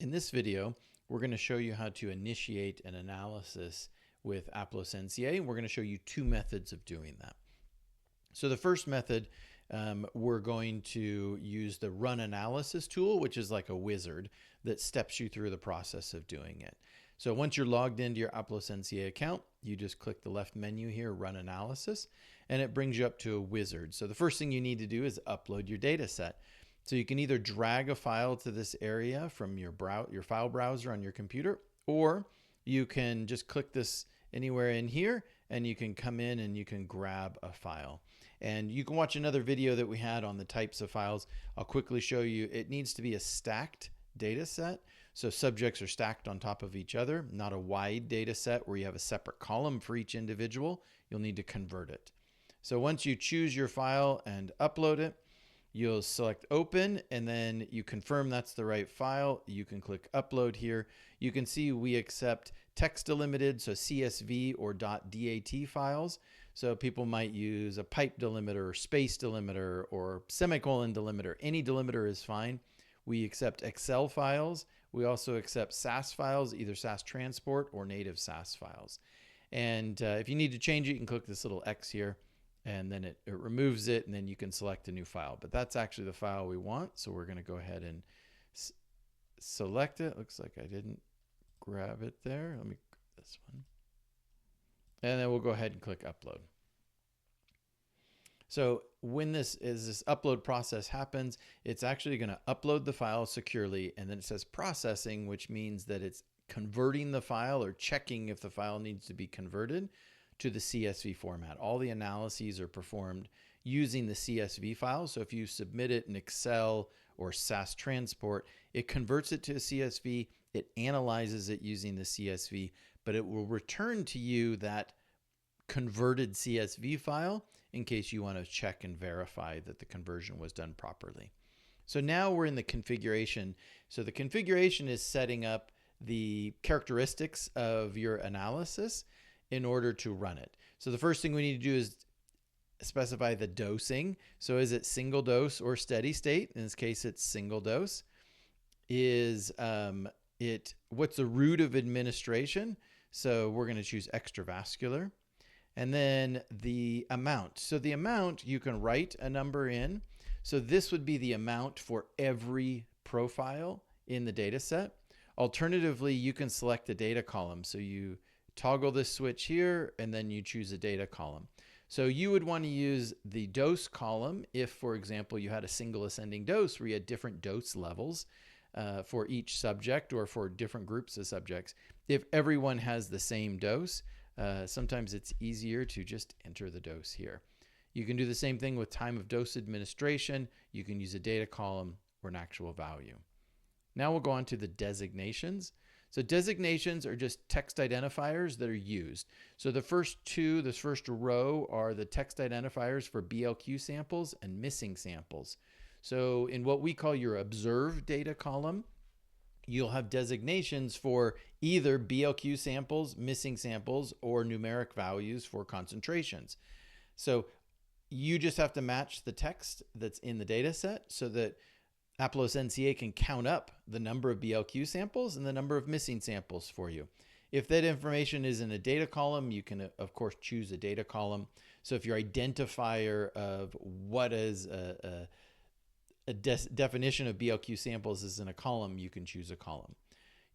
In this video, we're going to show you how to initiate an analysis with Aplos NCA, and we're going to show you two methods of doing that. So the first method, we're going to use the run analysis tool, which is like a wizard that steps you through the process of doing it. So once you're logged into your Aplos NCA account, you just click the left menu here, run analysis, and it brings you up to a wizard. So the first thing you need to do is upload your data set. So you can either drag a file to this area from your file browser on your computer, or you can just click this anywhere in here and you can come in and you can grab a file. And you can watch another video that we had on the types of files. I'll quickly show you. It needs to be a stacked data set. So subjects are stacked on top of each other, not a wide data set where you have a separate column for each individual. You'll need to convert it. So once you choose your file and upload it, you'll select open, and then you confirm that's the right file. You can click upload here. You can see we accept text delimited, so CSV or .dat files. So people might use a pipe delimiter or space delimiter or semicolon delimiter. Any delimiter is fine. We accept Excel files. We also accept SAS files, either SAS transport or native SAS files. And if you need to change it, you can click this little X here, and then it removes it, and then you can select a new file. But that's actually the file we want, so we're going to go ahead and select it. Looks like I didn't grab it there. Let me grab this one. And then we'll go ahead and click upload. So when this upload process happens, it's actually going to upload the file securely, and then it says processing, which means that it's converting the file or checking if the file needs to be converted to the CSV format. All the analyses are performed using the CSV file. So if you submit it in Excel or SAS transport, it converts it to a CSV, it analyzes it using the CSV, but it will return to you that converted CSV file in case you want to check and verify that the conversion was done properly. So now we're in the configuration. So the configuration is setting up the characteristics of your analysis in order to run it. So the first thing we need to do is specify the dosing. So is it single dose or steady state? In this case, it's single dose. Is what's the route of administration? So we're going to choose extravascular. And then the amount. So the amount, you can write a number in. So this would be the amount for every profile in the data set. Alternatively, you can select a data column. So you toggle this switch here, and then you choose a data column. So you would want to use the dose column if, for example, you had a single ascending dose where you had different dose levels for each subject or for different groups of subjects. If everyone has the same dose, sometimes it's easier to just enter the dose here. You can do the same thing with time of dose administration. You can use a data column or an actual value. Now we'll go on to the designations. So designations are just text identifiers that are used. So the first two, this first row, are the text identifiers for BLQ samples and missing samples. So in what we call your observed data column, you'll have designations for either BLQ samples, missing samples, or numeric values for concentrations. So you just have to match the text that's in the data set so that Aplos NCA can count up the number of BLQ samples and the number of missing samples for you. If that information is in a data column, you can, of course, choose a data column. So if your identifier of what is a definition of BLQ samples is in a column, you can choose a column.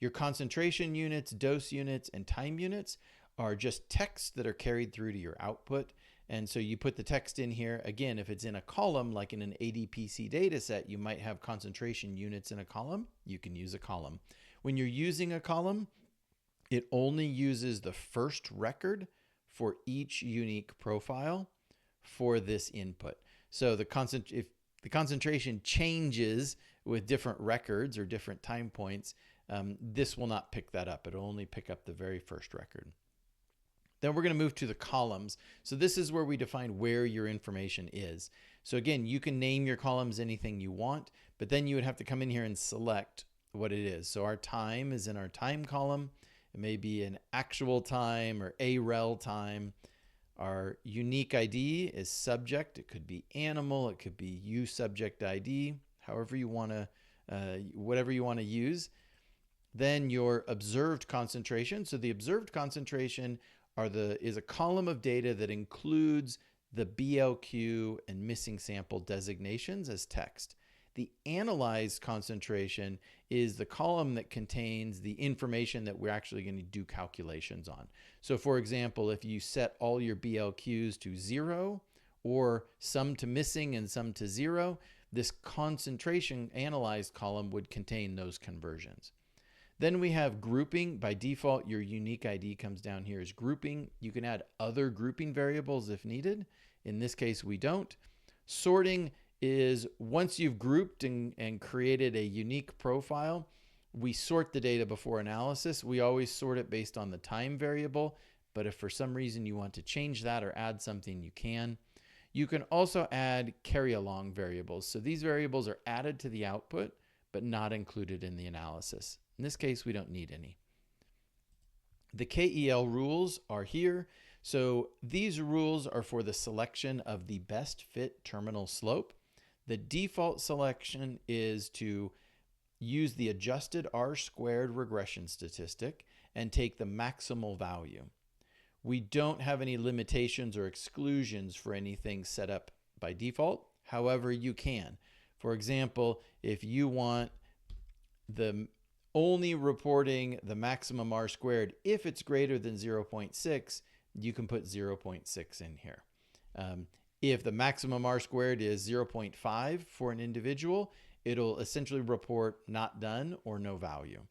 Your concentration units, dose units, and time units are just text that are carried through to your output. And so you put the text in here. Again, if it's in a column, like in an ADPC data set, you might have concentration units in a column. You can use a column. When you're using a column, it only uses the first record for each unique profile for this input. So if the concentration changes with different records or different time points, this will not pick that up. It'll only pick up the very first record. Then we're going to move to the columns. So this is where we define where your information is. So again, you can name your columns anything you want, but then you would have to come in here and select what it is. So our time is in our time column. It may be an actual time or AREL time. Our unique ID is subject. It could be animal. It could be subject ID, however you want to, whatever you want to use. then your observed concentration. So the observed concentration is a column of data that includes the BLQ and missing sample designations as text. The analyzed concentration is the column that contains the information that we're actually going to do calculations on. So for example, if you set all your BLQs to 0 or some to missing and some to 0, this concentration analyzed column would contain those conversions. Then we have grouping. By default, your unique ID comes down here as grouping. You can add other grouping variables if needed. In this case, we don't. Sorting is once you've grouped and created a unique profile, we sort the data before analysis. We always sort it based on the time variable, but if for some reason you want to change that or add something, you can. You can also add carry-along variables. So these variables are added to the output, but not included in the analysis. In this case, we don't need any. The KEL rules are here. So these rules are for the selection of the best fit terminal slope. The default selection is to use the adjusted R-squared regression statistic and take the maximal value. We don't have any limitations or exclusions for anything set up by default. However, you can. For example, if you want the only reporting the maximum R-squared if it's greater than 0.6, you can put 0.6 in here. If the maximum R-squared is 0.5 for an individual, it'll essentially report not done or no value.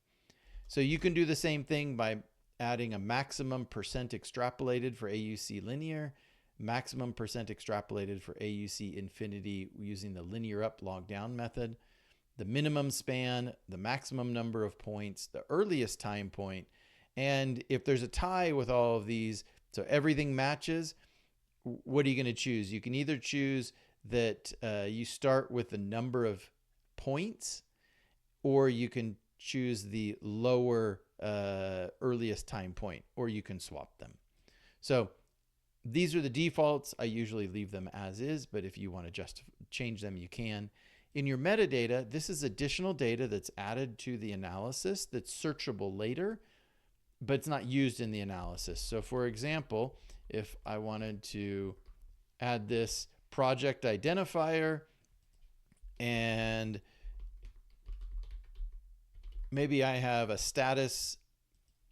So you can do the same thing by adding a maximum percent extrapolated for AUC linear, maximum percent extrapolated for AUC infinity using the linear up log down method, the minimum span, the maximum number of points, the earliest time point, and if there's a tie with all of these, so everything matches, what are you going to choose? You can either choose that you start with the number of points, or you can choose the lower earliest time point, or you can swap them. So these are the defaults. I usually leave them as is, but if you want to just change them, you can. In your metadata, this is additional data that's added to the analysis that's searchable later, but it's not used in the analysis. So for example, if I wanted to add this project identifier and maybe I have a status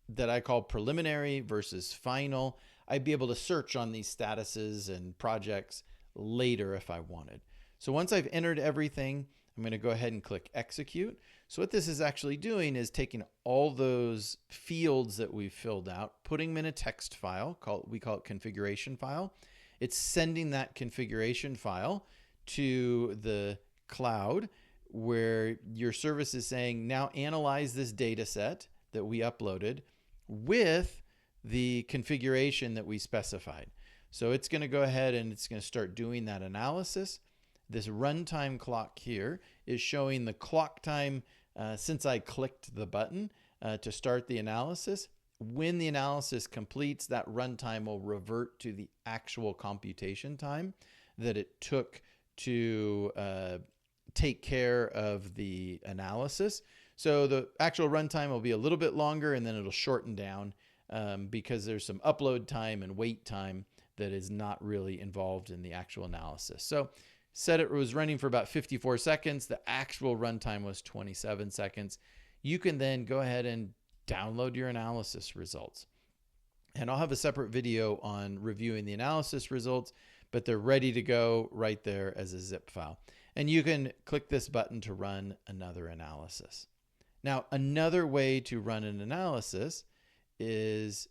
that I call preliminary versus final, I'd be able to search on these statuses and projects later if I wanted. So once I've entered everything, I'm going to go ahead and click execute. So what this is actually doing is taking all those fields that we've filled out, putting them in a text file, we call it configuration file. It's sending that configuration file to the cloud where your service is saying, now analyze this data set that we uploaded with the configuration that we specified. So it's going to go ahead and it's going to start doing that analysis. This runtime clock here is showing the clock time since I clicked the button to start the analysis. When the analysis completes, that runtime will revert to the actual computation time that it took to take care of the analysis. So the actual runtime will be a little bit longer and then it'll shorten down because there's some upload time and wait time that is not really involved in the actual analysis. So said it was running for about 54 seconds. The actual runtime was 27 seconds. You can then go ahead and download your analysis results. And I'll have a separate video on reviewing the analysis results, but they're ready to go right there as a zip file. And you can click this button to run another analysis. Now, another way to run an analysis is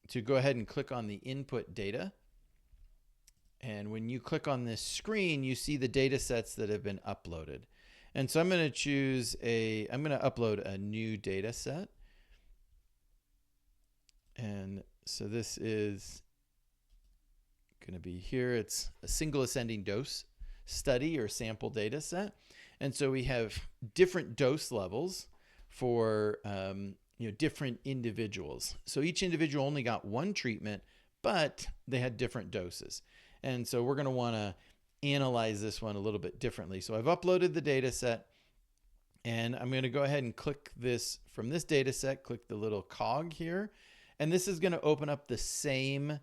to go ahead and click on the input data. And when you click on this screen, you see the data sets that have been uploaded. And so I'm going to upload a new data set. And so this is going to be here. It's a single ascending dose study or sample data set. And so we have different dose levels for different individuals. So each individual only got one treatment, but they had different doses. And so we're going to want to analyze this one a little bit differently. So I've uploaded the data set And I'm going to go ahead and click this from this data set, click the little cog here. And this is going to open up the same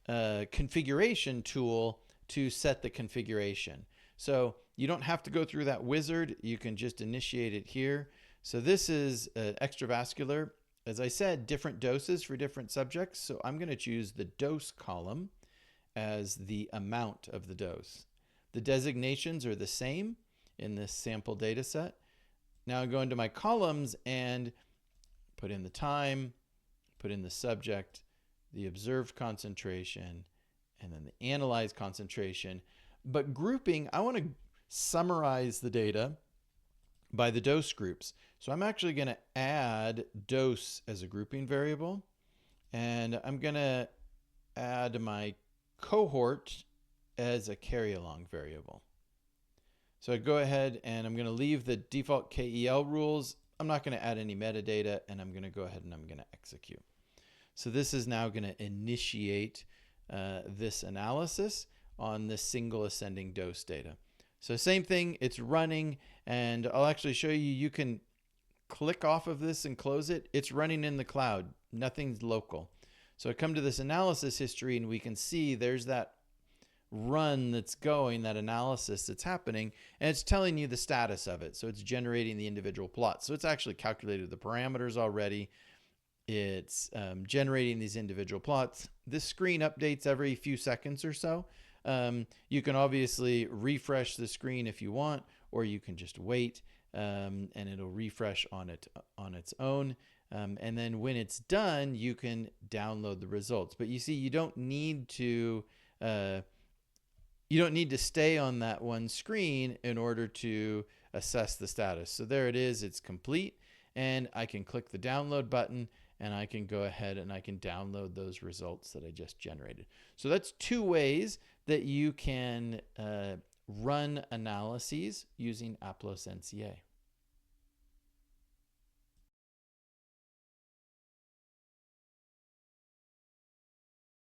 configuration tool to set the configuration. So you don't have to go through that wizard. You can just initiate it here. So this is extravascular. As I said, different doses for different subjects. So I'm going to choose the dose column as the amount of the dose. The designations are the same in this sample data set. Now I go into my columns and put in the time, put in the subject, the observed concentration, and then the analyzed concentration. But grouping, I want to summarize the data by the dose groups. So I'm actually going to add dose as a grouping variable, and I'm going to add my cohort as a carry-along variable. So I go ahead and I'm going to leave the default KEL rules. I'm not going to add any metadata, and I'm going to go ahead and I'm going to execute. So this is now going to initiate this analysis on this single ascending dose data. So same thing, it's running, and I'll actually show you, you can click off of this and close it. It's running in the cloud, nothing's local. So I come to this analysis history and we can see there's that run that's going, that analysis that's happening, and it's telling you the status of it. So it's generating the individual plots. So it's actually calculated the parameters already. It's generating these individual plots. This screen updates every few seconds or so. You can obviously refresh the screen if you want, or you can just wait and it'll refresh on its own. And then when it's done, you can download the results. But you see, you don't need to stay on that one screen in order to assess the status. So there it is, it's complete, and I can click the download button and I can go ahead and I can download those results that I just generated. So that's two ways that you can run analyses using Aplos NCA.